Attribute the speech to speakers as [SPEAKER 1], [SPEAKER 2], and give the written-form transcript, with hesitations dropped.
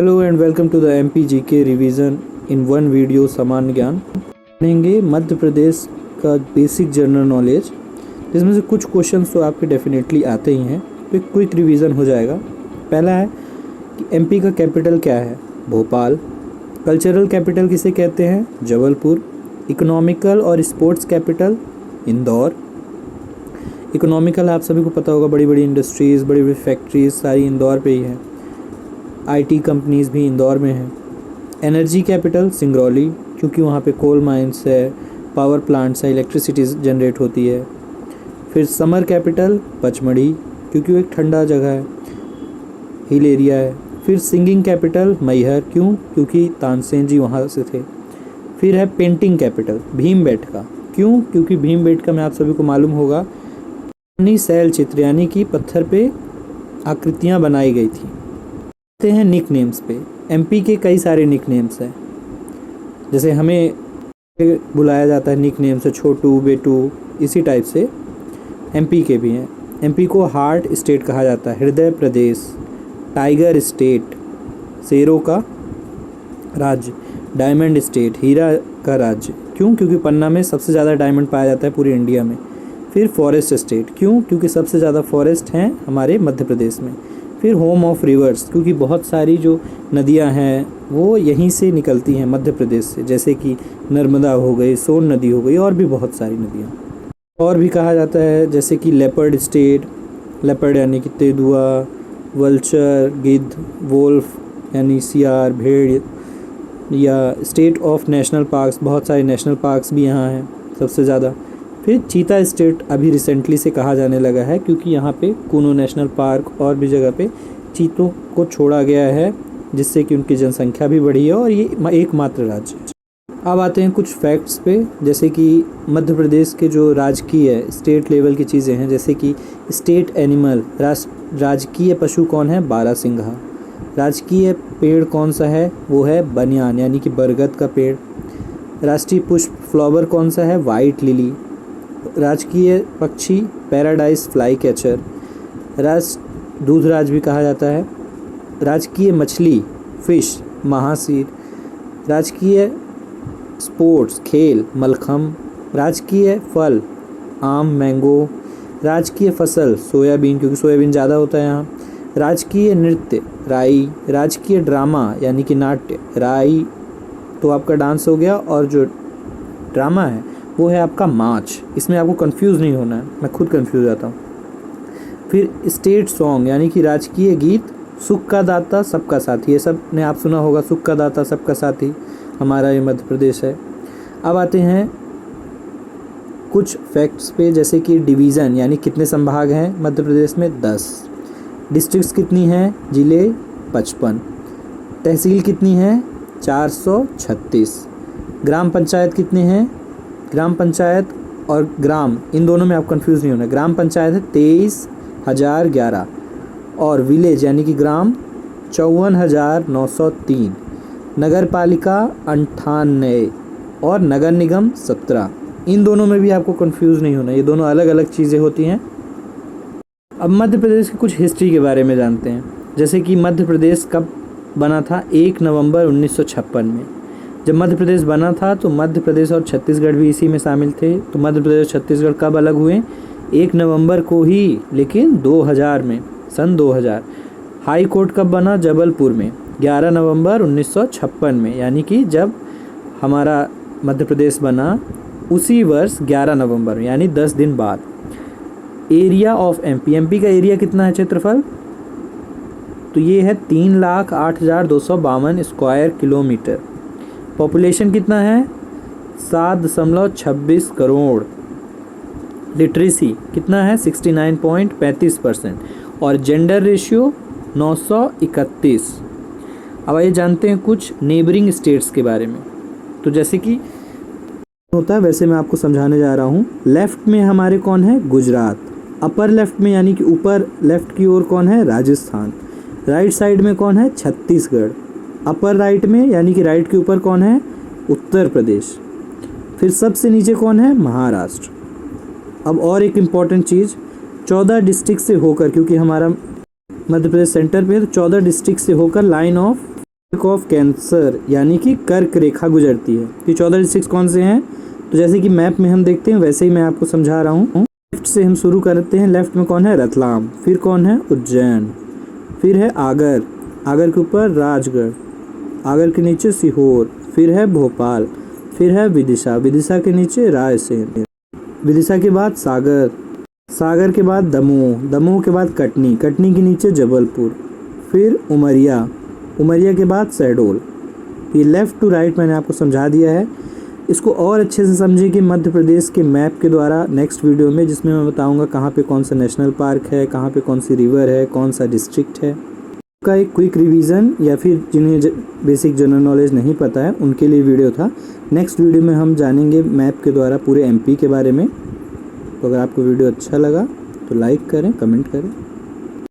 [SPEAKER 1] Hello and welcome to the MPGK revision in one video. सामान्य ज्ञान पढ़ेंगे मध्य प्रदेश का बेसिक जनरल नॉलेज, जिसमें से कुछ क्वेश्चंस तो आपके डेफिनेटली आते ही हैं, तो एक क्विक रिवीजन हो जाएगा। पहला है कि MP का कैपिटल क्या है? भोपाल। कल्चरल कैपिटल किसे कहते हैं? जबलपुर। इकोनॉमिकल और स्पोर्ट्स कैपिटल? इंदौर। इकोनॉमिकल आप सभी को पता होगा, बड़ी बड़ी इंडस्ट्रीज़, बड़ी बड़ी फैक्ट्रीज सारी इंदौर पे ही हैं। IT कंपनीज़ भी इंदौर में हैं। Energy capital? सिंगरौली, क्योंकि वहाँ पे कोल माइंस है, पावर प्लांट्स है, इलेक्ट्रिसिटी जनरेट होती है। फिर समर कैपिटल? पचमढ़ी, क्योंकि वो एक ठंडा जगह है, हिल एरिया है। फिर सिंगिंग कैपिटल? मैहर, क्योंकि तानसेन जी वहाँ से थे। फिर है पेंटिंग कैपिटल? भीमबेटका, क्योंकि भीमबेटका में आप सभी को मालूम होगा शैल चित्र यानी कि पत्थर पे आकृतियाँ बनाई गई थी। हैं निक नेम्स पे। MP के कई सारे निक नेम्स हैं, जैसे हमें बुलाया जाता है निक नेम से, छोटू, बेटू, इसी टाइप से MP के भी हैं। MP को हार्ट स्टेट कहा जाता है, हृदय प्रदेश, टाइगर स्टेट, शेरों का राज्य, डायमंड स्टेट, हीरा का राज्य, क्योंकि पन्ना में सबसे ज़्यादा डायमंड पाया जाता है पूरी इंडिया में। फिर फॉरेस्ट स्टेट, क्योंकि सबसे ज़्यादा फॉरेस्ट हैं हमारे मध्य प्रदेश में। फिर होम ऑफ रिवर्स, क्योंकि बहुत सारी जो नदियां हैं वो यहीं से निकलती हैं मध्य प्रदेश से, जैसे कि नर्मदा हो गई, सोन नदी हो गई, और भी बहुत सारी नदियां। और भी कहा जाता है जैसे कि लेपर्ड स्टेट, लेपर्ड यानी कि तेंदुआ, वल्चर गिद्ध, वोल्फ यानी सियार, भेड़, या स्टेट ऑफ नेशनल पार्क्स, बहुत सारे नेशनल पार्क्स भी यहाँ हैं सबसे ज़्यादा। फिर चीता स्टेट अभी रिसेंटली से कहा जाने लगा है, क्योंकि यहाँ पे कूनो नेशनल पार्क और भी जगह पे चीतों को छोड़ा गया है, जिससे कि उनकी जनसंख्या भी बढ़ी है और ये एकमात्र राज्य है। अब आते हैं कुछ फैक्ट्स पे, जैसे कि मध्य प्रदेश के जो राजकीय स्टेट लेवल की चीज़ें हैं, जैसे कि स्टेट एनिमल, राजकीय पशु कौन है? बारहसिंघा। राजकीय पेड़ कौन सा है? वो है बनियान यानी कि बरगद का पेड़। राष्ट्रीय पुष्प फ्लावर कौन सा है? White lily. राजकीय पक्षी पैराडाइज फ्लाई कैचर, दूधराज भी कहा जाता है। राजकीय मछली फिश महासीर। राजकीय स्पोर्ट्स खेल मलखम। राजकीय फल आम मैंगो। राजकीय फसल सोयाबीन, क्योंकि सोयाबीन ज़्यादा होता है यहाँ। राजकीय नृत्य राई। राजकीय ड्रामा यानी कि नाट्य, राई तो आपका डांस हो गया, और जो ड्रामा है वो है आपका मार्च। इसमें आपको कंफ्यूज नहीं होना है, मैं खुद कंफ्यूज जाता हूँ। फिर स्टेट सॉन्ग यानी कि राजकीय गीत सुख का दाता सबका साथी, ये सब ने आप सुना होगा, सुख का दाता सबका साथी हमारा ये मध्य प्रदेश है। अब आते हैं कुछ फैक्ट्स पे, जैसे कि डिवीज़न यानी कितने संभाग हैं मध्य प्रदेश में? 10। डिस्ट्रिक्ट्स कितनी हैं? जिले 55। तहसील कितनी हैं? 436। ग्राम पंचायत कितने हैं? ग्राम पंचायत और ग्राम, इन दोनों में आप कंफ्यूज नहीं होना। ग्राम पंचायत है 23,011, और विलेज यानी कि ग्राम 54,903। नगर पालिका 98 और नगर निगम 17। इन दोनों में भी आपको कंफ्यूज नहीं होना, ये दोनों अलग अलग चीज़ें होती हैं। अब मध्य प्रदेश की कुछ हिस्ट्री के बारे में जानते हैं, जैसे कि मध्य प्रदेश कब बना था? 1 नवंबर 1956 में। जब मध्य प्रदेश बना था तो मध्य प्रदेश और छत्तीसगढ़ भी इसी में शामिल थे। तो मध्य प्रदेश और छत्तीसगढ़ कब अलग हुए? 1 नवंबर को ही, लेकिन 2000 में, सन 2000। हाई कोर्ट कब बना? जबलपुर में 11 नवंबर 1956 में, यानी कि जब हमारा मध्य प्रदेश बना उसी वर्ष 11 नवंबर, यानी 10 दिन बाद। एरिया ऑफ MP का एरिया कितना है? क्षेत्रफल तो ये है 3,08,252 स्क्वायर किलोमीटर। पॉपुलेशन कितना है? 7.26 करोड़। लिटरेसी कितना है? 69.35%। और जेंडर रेशियो 931। अब आइए जानते हैं कुछ नेबरिंग स्टेट्स के बारे में। तो जैसे कि होता है वैसे मैं आपको समझाने जा रहा हूँ। लेफ्ट में हमारे कौन है? गुजरात। अपर लेफ्ट में यानी कि ऊपर लेफ्ट की ओर कौन है? राजस्थान। राइट साइड में कौन है? छत्तीसगढ़। अपर राइट में यानी कि राइट के ऊपर कौन है? उत्तर प्रदेश। फिर सबसे नीचे कौन है? महाराष्ट्र। अब और एक इम्पॉर्टेंट चीज़, 14 डिस्ट्रिक्ट से होकर, क्योंकि हमारा मध्य प्रदेश सेंटर पे है, तो 14 डिस्ट्रिक्ट से होकर लाइन ऑफ ऑफ कैंसर यानी कि कर्क रेखा गुजरती है। ये 14 डिस्ट्रिक्ट कौन से हैं? तो जैसे कि मैप में हम देखते हैं वैसे ही मैं आपको समझा रहा हूँ। लेफ्ट से हम शुरू करते हैं। लेफ्ट में कौन है? रतलाम। फिर कौन है? उज्जैन। फिर है आगर। आगर के ऊपर राजगढ़। आगर के नीचे सीहोर। फिर है भोपाल। फिर है विदिशा। विदिशा के नीचे रायसेन। विदिशा के बाद सागर। सागर के बाद दमोह। दमोह के बाद कटनी। कटनी के नीचे जबलपुर। फिर उमरिया। उमरिया के बाद शहडोल। ये लेफ़्ट टू राइट मैंने आपको समझा दिया है। इसको और अच्छे से समझिए कि मध्य प्रदेश के मैप के द्वारा नेक्स्ट वीडियो में, जिसमें मैं बताऊंगा कहाँ पे कौन सा नेशनल पार्क है, कहाँ पे कौन सी रिवर है, कौन सा डिस्ट्रिक्ट है। का एक क्विक रिवीजन या फिर जिन्हें बेसिक जनरल नॉलेज नहीं पता है उनके लिए वीडियो था। नेक्स्ट वीडियो में हम जानेंगे मैप के द्वारा पूरे एमपी के बारे में। तो अगर आपको वीडियो अच्छा लगा तो लाइक करें, कमेंट करें।